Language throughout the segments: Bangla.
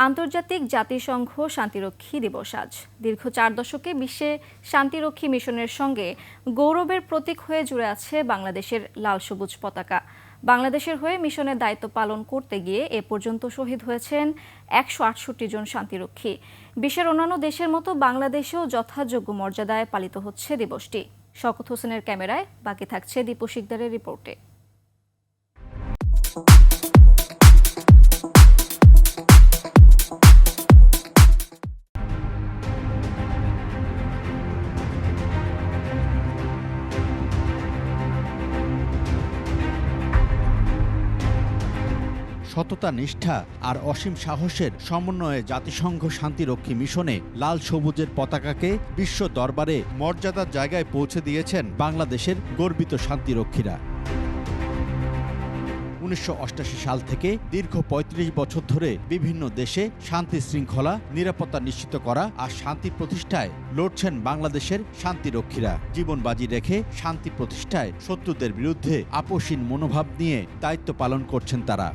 আন্তর্জাতিক জাতিসংঘ শান্তিরক্ষী দিবস আজ। দীর্ঘ 4 দশকে বিশ্বে শান্তিরক্ষী মিশনের সঙ্গে গৌরবের প্রতীক হয়ে জুড়ে আছে বাংলাদেশের লাল সবুজ পতাকা। বাংলাদেশের হয়ে মিশনের দায়িত্ব পালন করতে গিয়ে এ পর্যন্ত শহীদ হয়েছেন 168 জন শান্তিরক্ষী। বিশ্বের অন্যান্য দেশের মতো বাংলাদেশেও যথাযোগ্য মর্যাদায় পালিত হচ্ছে দিবসটি। শওকত হোসেনের ক্যামেরায় বাকি থাকছে দীপু শিকদারের রিপোর্টে। সততা, নিষ্ঠা আর অসীম সাহসের সমন্বয়ে জাতিসংঘ শান্তিরক্ষী মিশনে লাল সবুজের পতাকাকে বিশ্ব দরবারে মর্যাদার জায়গায় পৌঁছে দিয়েছেন বাংলাদেশের গর্বিত শান্তিরক্ষীরা। 1988 সাল থেকে দীর্ঘ ৩৫ বছর ধরে বিভিন্ন দেশে শান্তি শৃঙ্খলা, নিরাপত্তা নিশ্চিত করা আর শান্তি প্রতিষ্ঠায় লড়ছেন বাংলাদেশের শান্তিরক্ষীরা। জীবন বাজি রেখে শান্তি প্রতিষ্ঠায় শত্রুদের বিরুদ্ধে আপোষহীন মনোভাব নিয়ে দায়িত্ব পালন করছেন তারা।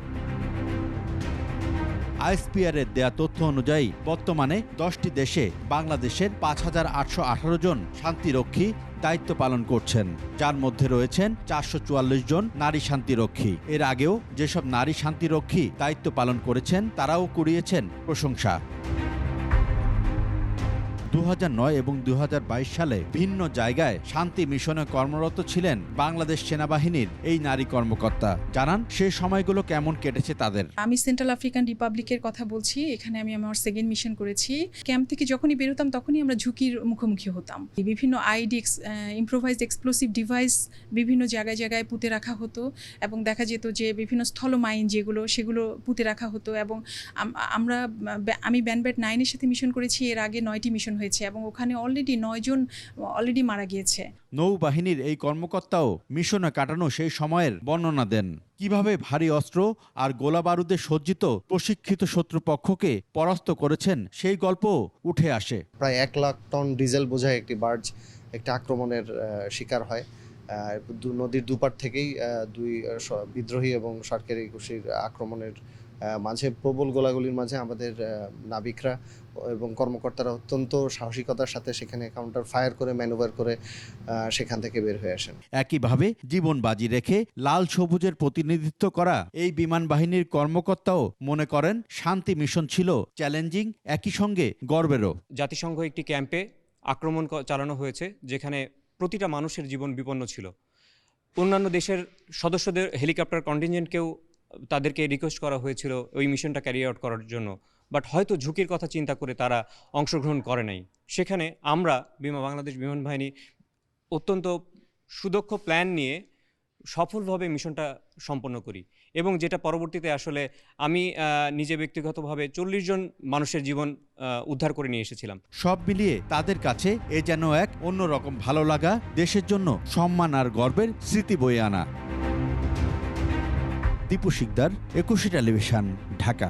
আইএসপিআরের দেয়া তথ্য অনুযায়ী বর্তমানে 10টি দেশে বাংলাদেশের 5,818 জন শান্তিরক্ষী দায়িত্ব পালন করছেন, যার মধ্যে রয়েছেন 444 জন নারী শান্তিরক্ষী। এর আগেও যেসব নারী শান্তিরক্ষী দায়িত্ব পালন করেছেন তারাও কুড়িয়েছেন প্রশংসা। 2009 এবং 2022 সালে ভিন্ন জায়গায় শান্তি মিশনে কর্মরত ছিলেন বাংলাদেশ সেনাবাহিনীর এই নারী কর্মকর্তা। জানান সে সময়গুলো কেমন কেটেছে তাদের। আমি সেন্ট্রাল আফ্রিকান রিপাবলিকের কথা বলছি। এখানে আমি আমার সেকেন্ড মিশন করেছি। ক্যাম্প থেকে যখনই বেরোতাম তখনই আমরা ঝুঁকির মুখোমুখি হতাম। বিভিন্ন আইডি, ইম্প্রোভাইজড এক্সপ্লোসিভ ডিভাইস বিভিন্ন জায়গায় জায়গায় পুঁতে রাখা হতো এবং দেখা যেত যে বিভিন্ন স্থল মাইন সেগুলো পুঁতে রাখা হতো। এবং আমি ব্যানব্যাট 9-এর সাথে মিশন করেছি। এর আগে 9টি মিশন হয়েছে এবং ওখানে অলরেডি 9 জন মারা গিয়েছে। নৌবাহিনীর এই কর্মকর্তাও মিশনে কাটানো সেই সময়ের বর্ণনা দেন। কিভাবে ভারী অস্ত্র আর গোলা বারুদে সজ্জিত প্রশিক্ষিত শত্রুপক্ষকে পরাস্ত করেছেন সেই গল্প উঠে আসে। প্রায় 1 লাখ টন ডিজেল বোঝাই একটি বার্জ একটা আক্রমণের শিকার হয়। নদীর দুপার থেকেই দুই বিদ্রোহী এবং সরকারি গোষ্ঠীর আক্রমণের মাঝে, প্রবল গোলাগুলির মাঝে আমাদের নাবিকরা এবং কর্মকর্তারা অত্যন্ত সাহসিকতার সাথে সেখানে কাউন্টার ফায়ার করে ম্যানুভার করে সেখান থেকে বের হয়ে আসেন। একইভাবে জীবন বাজি রেখে লাল সবুজের প্রতিনিধিত্ব করা এই বিমান বাহিনীর কর্মকর্তাও মনে করেন শান্তি মিশন ছিল চ্যালেঞ্জিং, একই সঙ্গে গর্বেরও। জাতিসংঘ একটি ক্যাম্পে আক্রমণ চালানো হয়েছে যেখানে প্রতিটা মানুষের জীবন বিপন্ন ছিল। অন্যান্য দেশের সদস্যদের হেলিকপ্টার কন্টিনজেন্টকেও তাদেরকে রিকোয়েস্ট করা হয়েছিল ওই মিশনটা ক্যারি আউট করার জন্য, বাট হয়তো ঝুঁকির কথা চিন্তা করে তারা অংশগ্রহণ করে নাই। সেখানে আমরা বাংলাদেশ বিমান বাহিনী অত্যন্ত সুদক্ষ প্ল্যান নিয়ে সফলভাবে মিশনটা সম্পন্ন করি এবং যেটা পরবর্তীতে আসলে আমি নিজে ব্যক্তিগতভাবে 40 জন মানুষের জীবন উদ্ধার করে নিয়ে এসেছিলাম। সব মিলিয়ে তাদের কাছে এ যেন এক অন্যরকম ভালো লাগা, দেশের জন্য সম্মান আর গর্বের স্মৃতি বয়ে আনা। দীপু শিকদার, 21 টেলিভিশন, ঢাকা।